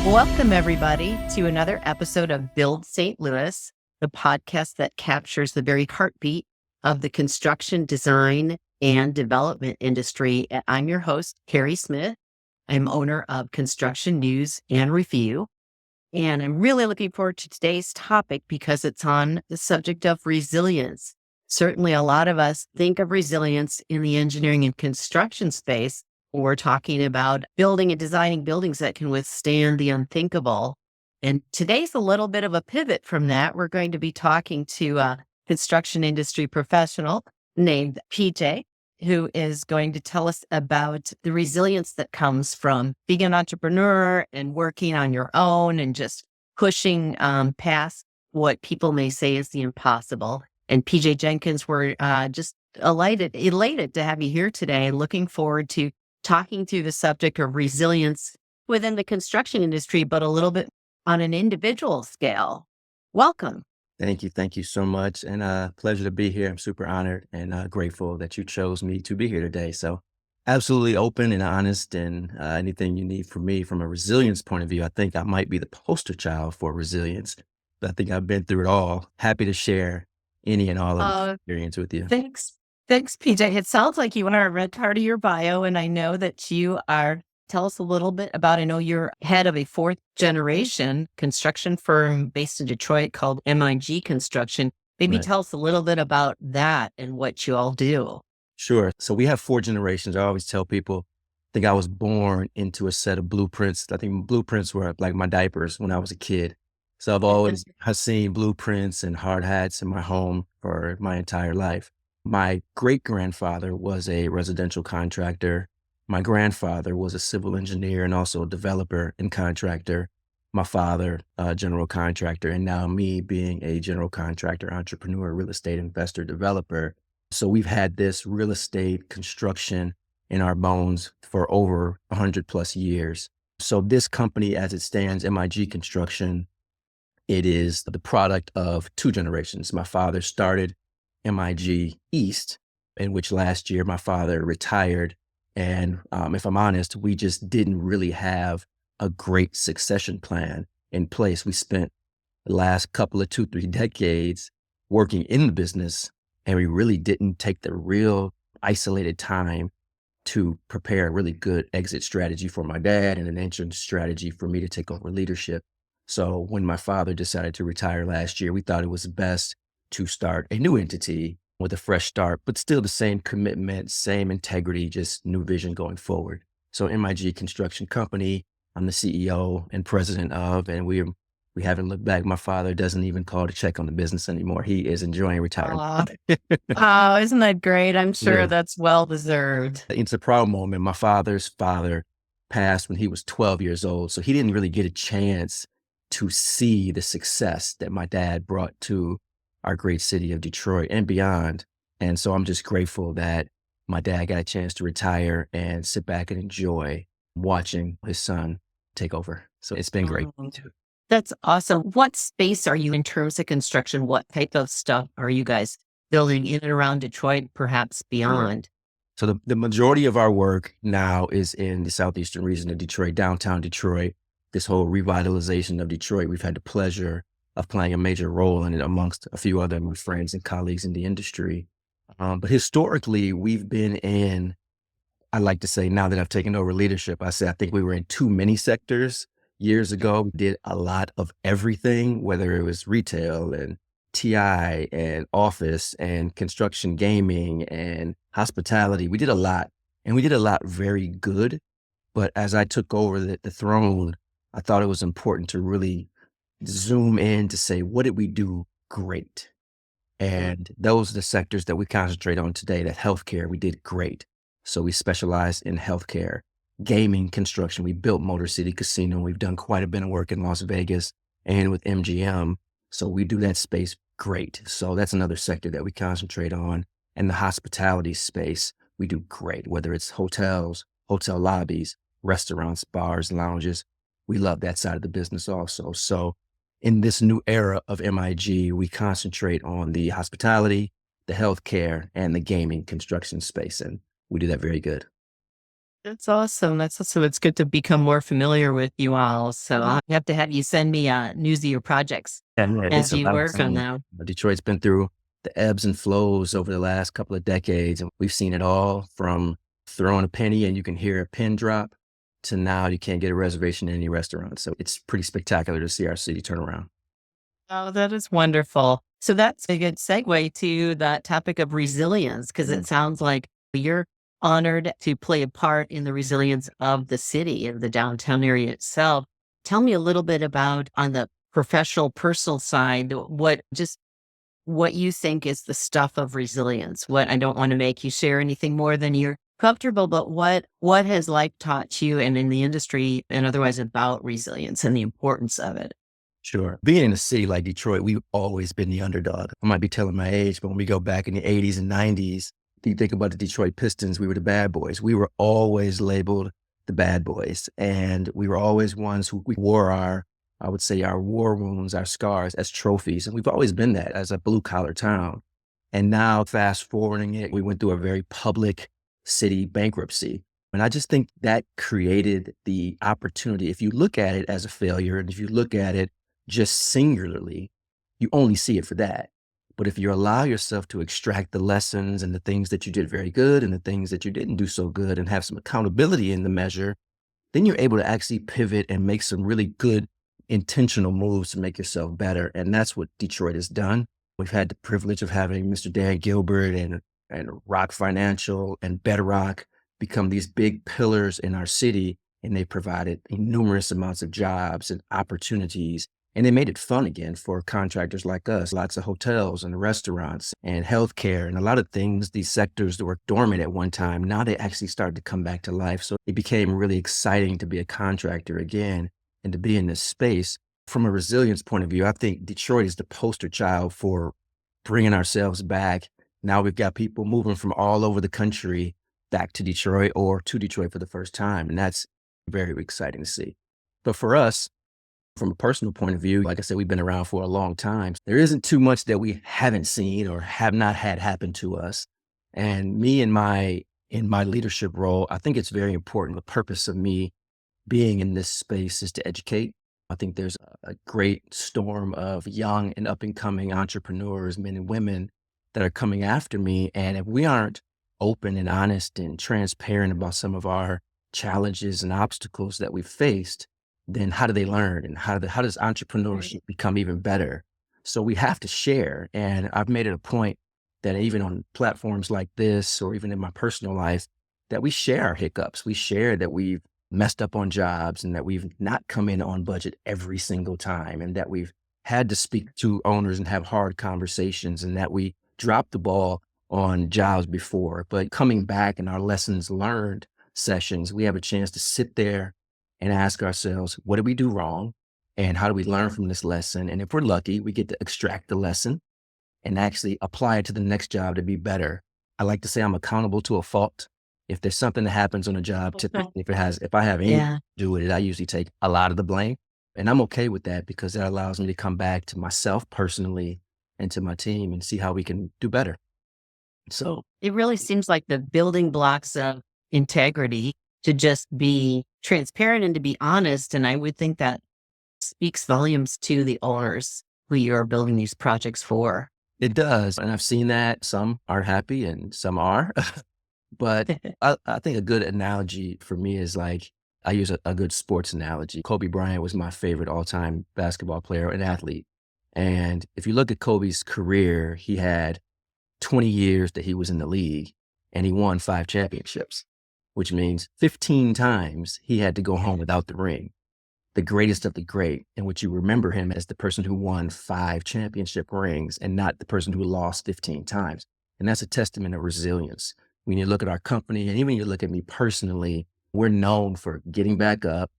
Welcome, everybody, to another episode of Build St. Louis, the podcast that captures the very heartbeat of the construction, design, and development industry. And I'm your host, Kerry Smith. I'm owner of Construction News and Review. And I'm really looking forward to today's topic because it's on the subject of resilience. Certainly, a lot of us think of resilience in the engineering and construction space. We're talking about building and designing buildings that can withstand the unthinkable. And today's a little bit of a pivot from that. We're going to be talking to a construction industry professional named PJ, who is going to tell us about the resilience that comes from being an entrepreneur and working on your own and just pushing past what people may say is the impossible. And PJ Jenkins, we're just elated to have you here today, and looking forward to talking through the subject of resilience within the construction industry, but a little bit on an individual scale. Welcome. Thank you. Thank you so much. And pleasure to be here. I'm super honored and grateful that you chose me to be here today. So absolutely open and honest, and anything you need from me from a resilience point of view. I think I might be the poster child for resilience, but I think I've been through it all. Happy to share any and all of the experience with you. Thanks, PJ. It sounds like you are a red part of your bio, and I know that you are. Tell us a little bit about, I know you're head of a fourth generation construction firm based in Detroit called MIG Construction. Maybe tell us a little bit about that and what you all do. Sure. So we have 4 generations. I always tell people, I think I was born into a set of blueprints. I think blueprints were like my diapers when I was a kid. So I've always seen blueprints and hard hats in my home for my entire life. My great-grandfather was a residential contractor. My grandfather was a civil engineer and also a developer and contractor. My father, a general contractor, and now me being a general contractor, entrepreneur, real estate investor, developer. So we've had this real estate construction in our bones for over 100 plus years. So this company, as it stands, MIG Construction, it is the product of 2 generations. My father started MIG East, in which last year my father retired. And if I'm honest, we just didn't really have a great succession plan in place. We spent the last couple of 2-3 decades working in the business, and we really didn't take the real isolated time to prepare a really good exit strategy for my dad and an entrance strategy for me to take over leadership. So when my father decided to retire last year, we thought it was best to start a new entity with a fresh start, but still the same commitment, same integrity, just new vision going forward. So MIG Construction Company, I'm the CEO and president of, and we haven't looked back. My father doesn't even call to check on the business anymore. He is enjoying retirement. Oh, isn't that great? I'm sure that's well-deserved. It's a proud moment. My father's father passed when he was 12 years old, so he didn't really get a chance to see the success that my dad brought to our great city of Detroit and beyond. And so I'm just grateful that my dad got a chance to retire and sit back and enjoy watching his son take over. So it's been great. That's awesome. What space are you in terms of construction? What type of stuff are you guys building in and around Detroit, perhaps beyond? So the majority of our work now is in the southeastern region of Detroit, downtown Detroit. This whole revitalization of Detroit, we've had the pleasure of playing a major role in it amongst a few other friends and colleagues in the industry. But historically, we've been in, I like to say, now that I've taken over leadership, I think we were in too many sectors. Years ago, we did a lot of everything, whether it was retail and TI and office and construction, gaming and hospitality. We did a lot, and we did a lot very good. But as I took over the throne, I thought it was important to really zoom in to say, what did we do great? And those are the sectors that we concentrate on today. That healthcare, we did great. So we specialize in healthcare. Gaming construction, we built Motor City Casino. We've done quite a bit of work in Las Vegas and with MGM. So we do that space great. So that's another sector that we concentrate on. And the hospitality space, we do great, whether it's hotels, hotel lobbies, restaurants, bars, lounges. We love that side of the business also. So in this new era of MIG, we concentrate on the hospitality, the healthcare, and the gaming construction space. And we do that very good. That's awesome. That's awesome. It's good to become more familiar with you all. So I'll have to have you send me news of your projects And yeah, it's as a you lot of work on fun. them. Detroit's been through the ebbs and flows over the last couple of decades, and we've seen it all from throwing a penny and you can hear a pin drop to now you can't get a reservation in any restaurant. So it's pretty spectacular to see our city turn around. Oh, that is wonderful. So that's a good segue to that topic of resilience, because Yeah. it sounds like you're honored to play a part in the resilience of the city, of the downtown area itself. Tell me a little bit about on the professional, personal side, what you think is the stuff of resilience. What I don't want to make you share anything more than you're comfortable, but what has life taught you and in the industry and otherwise about resilience and the importance of it? Sure. Being in a city like Detroit, we've always been the underdog. I might be telling my age, but when we go back in the 80s and 90s, you think about the Detroit Pistons, we were the bad boys. We were always labeled the bad boys. And we were always ones who we wore I would say, our war wounds, our scars as trophies. And we've always been that as a blue collar town. And now, fast forwarding it, we went through a very public city bankruptcy. And I just think that created the opportunity. If you look at it as a failure, and if you look at it just singularly, you only see it for that. But if you allow yourself to extract the lessons and the things that you did very good and the things that you didn't do so good and have some accountability in the measure, then you're able to actually pivot and make some really good intentional moves to make yourself better. And that's what Detroit has done. We've had the privilege of having Mr. Dan Gilbert and Rock Financial and Bedrock become these big pillars in our city. And they provided numerous amounts of jobs and opportunities. And they made it fun again for contractors like us, lots of hotels and restaurants and healthcare and a lot of things, these sectors that were dormant at one time. Now they actually started to come back to life. So it became really exciting to be a contractor again and to be in this space. From a resilience point of view, I think Detroit is the poster child for bringing ourselves back. Now we've got people moving from all over the country back to Detroit or to Detroit for the first time. And that's very exciting to see. But for us, from a personal point of view, like I said, we've been around for a long time. There isn't too much that we haven't seen or have not had happen to us. And me in my leadership role, I think it's very important. The purpose of me being in this space is to educate. I think there's a great storm of young and up and coming entrepreneurs, men and women that are coming after me. And if we aren't open and honest and transparent about some of our challenges and obstacles that we've faced, then how do they learn? And how does Right. entrepreneurship become even better? So we have to share. And I've made it a point that even on platforms like this, or even in my personal life, that we share our hiccups. We share that we've messed up on jobs and that we've not come in on budget every single time and that we've had to speak to owners and have hard conversations and that we dropped the ball on jobs before. But coming back in our lessons learned sessions, we have a chance to sit there and ask ourselves, what did we do wrong? And how do we learn from this lesson? And if we're lucky, we get to extract the lesson and actually apply it to the next job to be better. I like to say I'm accountable to a fault. If there's something that happens on a job, Okay. typically if I have anything Yeah. to do with it, I usually take a lot of the blame. And I'm okay with that because that allows me to come back to myself personally and to my team and see how we can do better. So It really seems like the building blocks of integrity to just be transparent and to be honest. And I would think that speaks volumes to the owners who you're building these projects for. it does. And I've seen that some aren't happy and some are. But I think a good analogy for me is like I use a good sports analogy. Kobe Bryant was my favorite all time basketball player and athlete. And if you look at Kobe's career, he had 20 years that he was in the league and he won 5 championships, which means 15 times he had to go home without the ring, the greatest of the great. And what you remember him as the person who won 5 championship rings and not the person who lost 15 times. And that's a testament of resilience. When you look at our company and even you look at me personally, we're known for getting back up,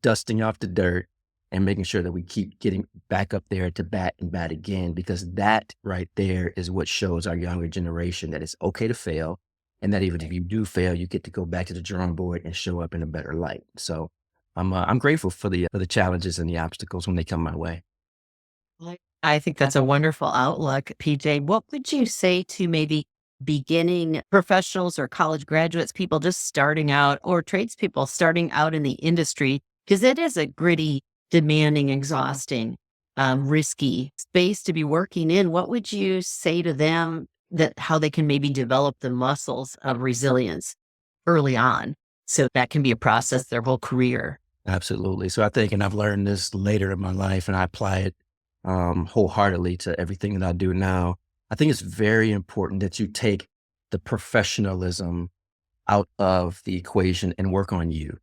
dusting off the dirt, and making sure that we keep getting back up there to bat and bat again, because that right there is what shows our younger generation that it's okay to fail. And that even if you do fail, you get to go back to the drawing board and show up in a better light. So I'm grateful for the challenges and the obstacles when they come my way. I think that's a wonderful outlook, PJ. What would you say to maybe beginning professionals or college graduates, people just starting out, or tradespeople starting out in the industry? Because it is a gritty, demanding, exhausting, risky space to be working in. What would you say to them that how they can maybe develop the muscles of resilience early on so that can be a process their whole career? Absolutely. So I think, and I've learned this later in my life, and I apply it wholeheartedly to everything that I do now. I think it's very important that you take the professionalism out of the equation and work on you.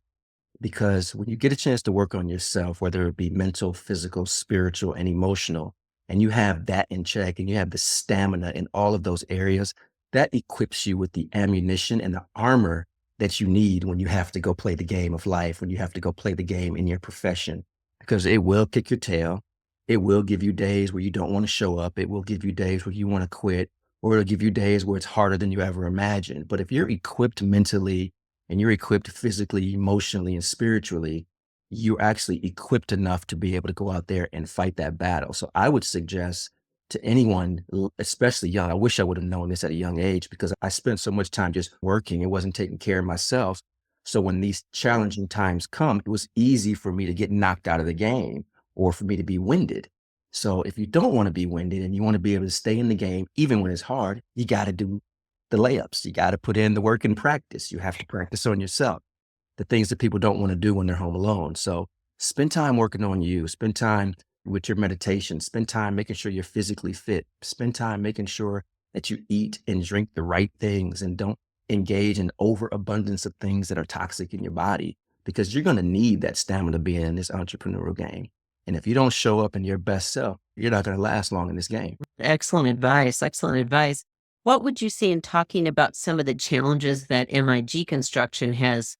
Because when you get a chance to work on yourself, whether it be mental, physical, spiritual, and emotional, and you have that in check and you have the stamina in all of those areas, that equips you with the ammunition and the armor that you need when you have to go play the game of life, when you have to go play the game in your profession, because it will kick your tail. It will give you days where you don't want to show up. It will give you days where you want to quit, or it'll give you days where it's harder than you ever imagined. But if you're equipped mentally and you're equipped physically, emotionally, and spiritually, you're actually equipped enough to be able to go out there and fight that battle. So I would suggest to anyone, especially young, I wish I would have known this at a young age because I spent so much time just working. It wasn't taking care of myself. So when these challenging times come, it was easy for me to get knocked out of the game or for me to be winded. So if you don't want to be winded and you want to be able to stay in the game, even when it's hard, you got to do the layups. You got to put in the work and practice. You have to practice on yourself, the things that people don't want to do when they're home alone. So spend time working on you, spend time with your meditation, spend time making sure you're physically fit, spend time making sure that you eat and drink the right things and don't engage in overabundance of things that are toxic in your body, because you're going to need that stamina being in this entrepreneurial game. And if you don't show up in your best self, you're not going to last long in this game. Excellent advice. Excellent advice. What would you say in talking about some of the challenges that MIG Construction has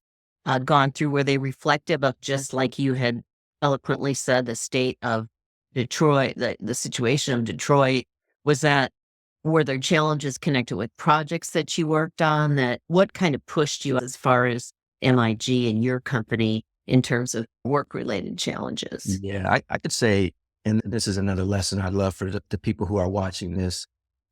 gone through? Were they reflective of, just like you had eloquently said, the state of Detroit, the situation of Detroit? Were there challenges connected with projects that you worked on? What kind of pushed you as far as MIG and your company in terms of work-related challenges? Yeah, I could say, and this is another lesson I'd love for the people who are watching this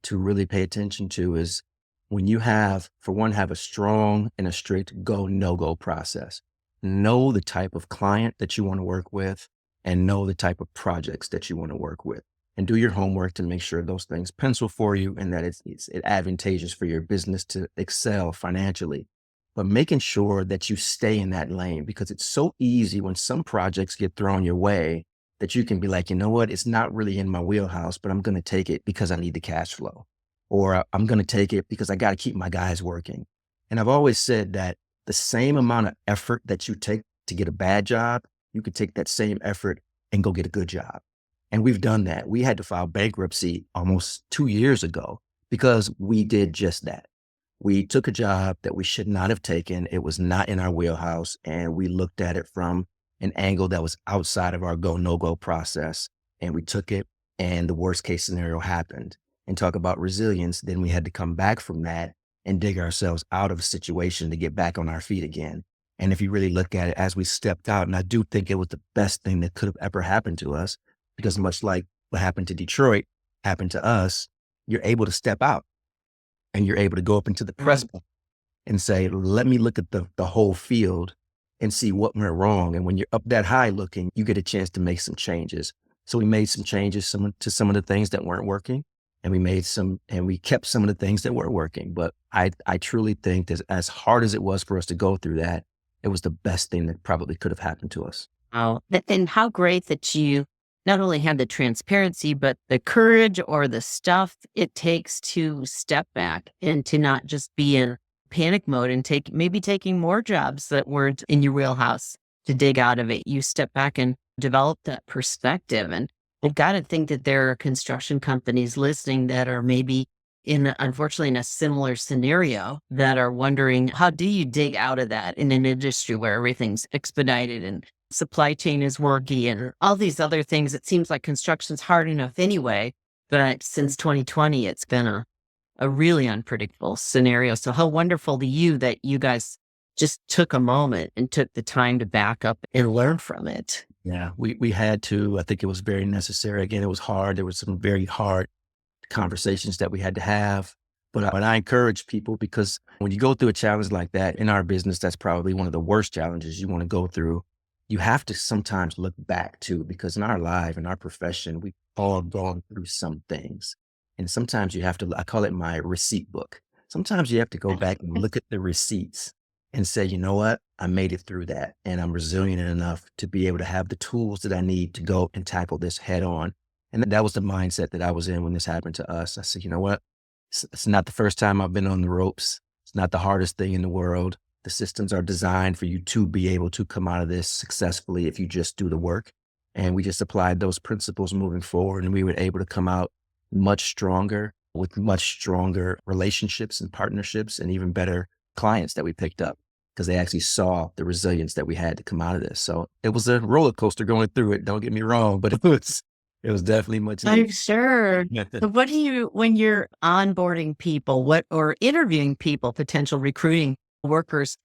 to really pay attention to, is when you have, for one, have a strong and a strict go, no-go process. Know the type of client that you want to work with and know the type of projects that you want to work with. And do your homework to make sure those things pencil for you and that it's advantageous for your business to excel financially. But making sure that you stay in that lane, because it's so easy when some projects get thrown your way that you can be like, you know what, it's not really in my wheelhouse, but I'm going to take it because I need the cash flow, or I'm going to take it because I got to keep my guys working. And I've always said that the same amount of effort that you take to get a bad job, you could take that same effort and go get a good job. And we've done that. We had to file bankruptcy almost 2 years ago because we did just that. We took a job that we should not have taken. It was not in our wheelhouse. And we looked at it from an angle that was outside of our go, no go process. And we took it, and the worst case scenario happened. And talk about resilience. Then we had to come back from that and dig ourselves out of a situation to get back on our feet again. And if you really look at it as we stepped out, and I do think it was the best thing that could have ever happened to us, because much like what happened to Detroit happened to us, you're able to step out and you're able to go up into the press box and say, let me look at the whole field and see what went wrong. And when you're up that high looking, you get a chance to make some changes. So we made some changes to some of the things that weren't working, and we kept some of the things that weren't working. But I truly think that as hard as it was for us to go through that, it was the best thing that probably could have happened to us. Oh, and how great that you not only had the transparency, but the courage or the stuff it takes to step back and to not just be in panic mode and taking more jobs that weren't in your wheelhouse to dig out of it. You step back and develop that perspective. And I've got to think that there are construction companies listening that are maybe unfortunately in a similar scenario, that are wondering, how do you dig out of that in an industry where everything's expedited and supply chain is worky and all these other things? It seems like construction's hard enough anyway, but since 2020, it's been a really unpredictable scenario. So how wonderful to you that you guys just took a moment and took the time to back up and learn from it. Yeah, we had to. I think it was very necessary. Again, it was hard. There were some very hard conversations that we had to have. But I encourage people because when you go through a challenge like that in our business, that's probably one of the worst challenges you want to go through. You have to sometimes look back too, because in our life, in our profession, we all gone through some things. And sometimes you have to, I call it my receipt book. Sometimes you have to go back and look at the receipts and say, you know what? I made it through that. And I'm resilient enough to be able to have the tools that I need to go and tackle this head on. And that was the mindset that I was in when this happened to us. I said, you know what? It's not the first time I've been on the ropes. It's not the hardest thing in the world. The systems are designed for you to be able to come out of this successfully if you just do the work. And we just applied those principles moving forward, and we were able to come out much stronger with much stronger relationships and partnerships and even better clients that we picked up because they actually saw the resilience that we had to come out of this. So it was a roller coaster going through it. Don't get me wrong, but it was definitely much I'm needed. sure. So what do you, when you're onboarding people, or interviewing people, potential recruiting workers,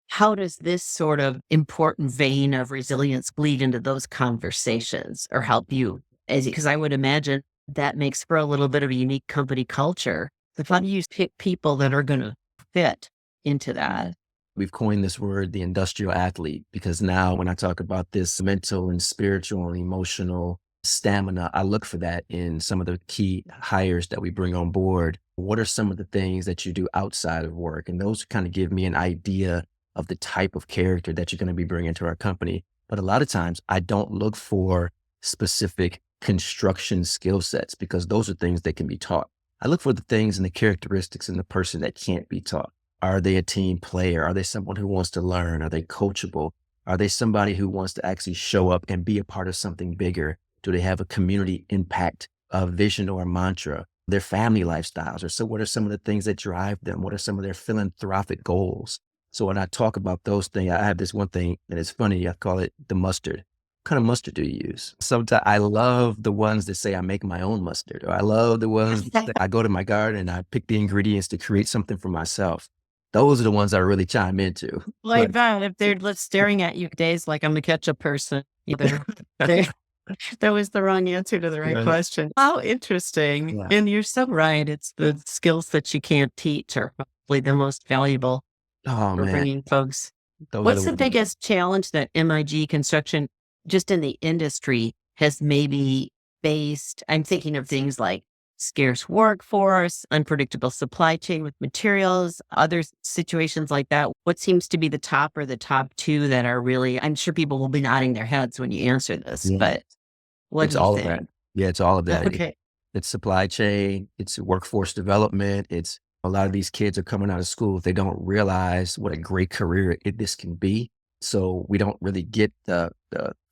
how does this sort of important vein of resilience bleed into those conversations or help you? Because I would imagine that makes for a little bit of a unique company culture. So how do you pick people that are going to fit into that? We've coined this word, the industrial athlete, because now when I talk about this mental and spiritual and emotional stamina, I look for that in some of the key hires that we bring on board. What are some of the things that you do outside of work? And those kind of give me an idea of the type of character that you're going to be bringing to our company. But a lot of times I don't look for specific construction skill sets because those are things that can be taught. I look for the things and the characteristics in the person that can't be taught. Are they a team player? Are they someone who wants to learn? Are they coachable? Are they somebody who wants to actually show up and be a part of something bigger? Do they have a community impact, a vision or a mantra? Their family lifestyles, or so what are some of the things that drive them? What are some of their philanthropic goals? So when I talk about those things, I have this one thing, and it's funny, I call it the mustard. What kind of mustard do you use? Sometimes I love the ones that say I make my own mustard, or I love the ones that I go to my garden and I pick the ingredients to create something for myself. Those are the ones I really chime into. Like that, if they're staring at you days like I'm a ketchup person, either that was the wrong answer to the right question. How interesting. Yeah. And you're so right. It's the skills that you can't teach are probably the most valuable Oh for man, bringing folks. those are What's the the ones. biggest challenge that MIG Construction, just in the industry, has maybe faced? I'm thinking of things like scarce workforce, unpredictable supply chain with materials, other situations like that. What seems to be the top or the top two that are really, I'm sure people will be nodding their heads when you answer this, Yeah. but what It's do you all of that. think? Yeah, it's all of that. Okay. It's supply chain, it's workforce development. It's a lot of these kids are coming out of school. They don't realize what a great career this can be. So we don't really get the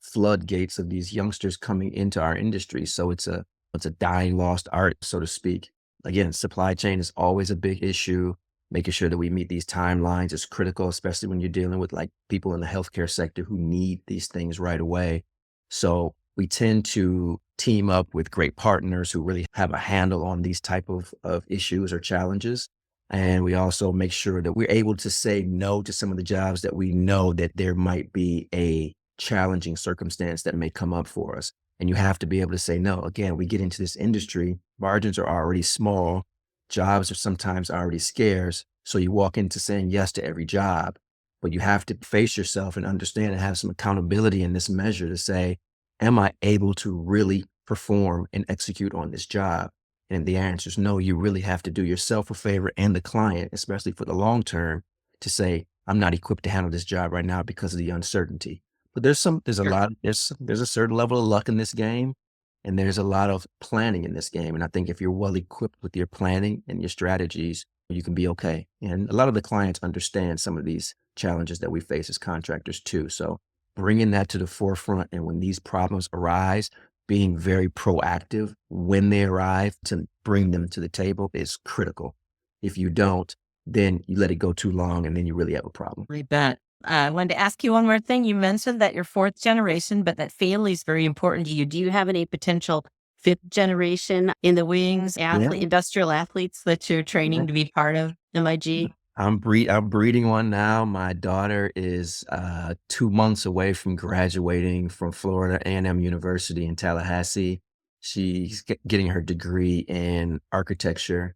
floodgates of these youngsters coming into our industry. So it's a dying lost art, so to speak. Again, supply chain is always a big issue. Making sure that we meet these timelines is critical, especially when you're dealing with like people in the healthcare sector who need these things right away. So we tend to team up with great partners who really have a handle on these type of issues or challenges. And we also make sure that we're able to say no to some of the jobs that we know that there might be a challenging circumstance that may come up for us. And you have to be able to say no. Again, we get into this industry, margins are already small, jobs are sometimes already scarce. So you walk into saying yes to every job, but you have to face yourself and understand and have some accountability in this measure to say, am I able to really perform and execute on this job? And the answer is no. You really have to do yourself a favor and the client, especially for the long term, to say, I'm not equipped to handle this job right now because of the uncertainty. But there's a Sure. lot, there's a certain level of luck in this game, and there's a lot of planning in this game. And I think if you're well equipped with your planning and your strategies, you can be okay. And a lot of the clients understand some of these challenges that we face as contractors too. So bringing that to the forefront, and when these problems arise, being very proactive when they arrive to bring them to the table is critical. If you don't, then you let it go too long and then you really have a problem. I bet. I wanted to ask you one more thing. You mentioned that you're fourth generation, but that family is very important to you. Do you have any potential fifth generation in the wings, Yeah. industrial athletes that you're training to be part of MIG? I'm breeding one now. My daughter is 2 months away from graduating from Florida A&M University in Tallahassee. She's getting her degree in architecture.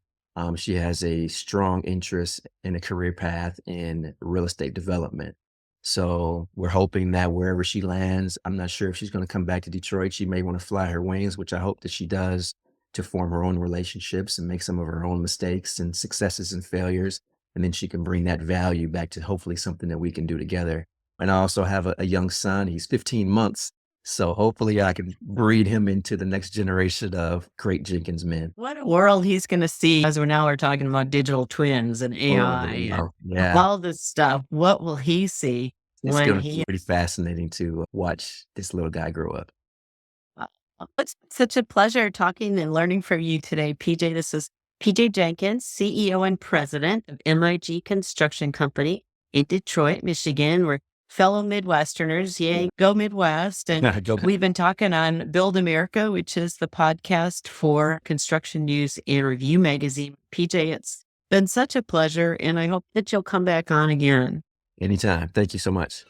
She has a strong interest in a career path in real estate development. So we're hoping that wherever she lands, I'm not sure if she's going to come back to Detroit. She may want to fly her wings, which I hope that she does, to form her own relationships and make some of her own mistakes and successes and failures. And then she can bring that value back to hopefully something that we can do together. And I also have a young son. He's 15 months. So hopefully I can breed him into the next generation of great Jenkins men. What a world he's going to see as we're talking about digital twins and Oh, AI and yeah. all this stuff. What will he see It's when going to be he pretty fascinating to watch this little guy grow up. It's such a pleasure talking and learning from you today, PJ. This is PJ Jenkins, CEO and president of MIG Construction Company in Detroit, Michigan. We're fellow Midwesterners. Yay, go Midwest. And Go. we've been talking on Build America, which is the podcast for Construction News and Review magazine. PJ, it's been such a pleasure, and I hope that you'll come back on again. Anytime. Thank you so much.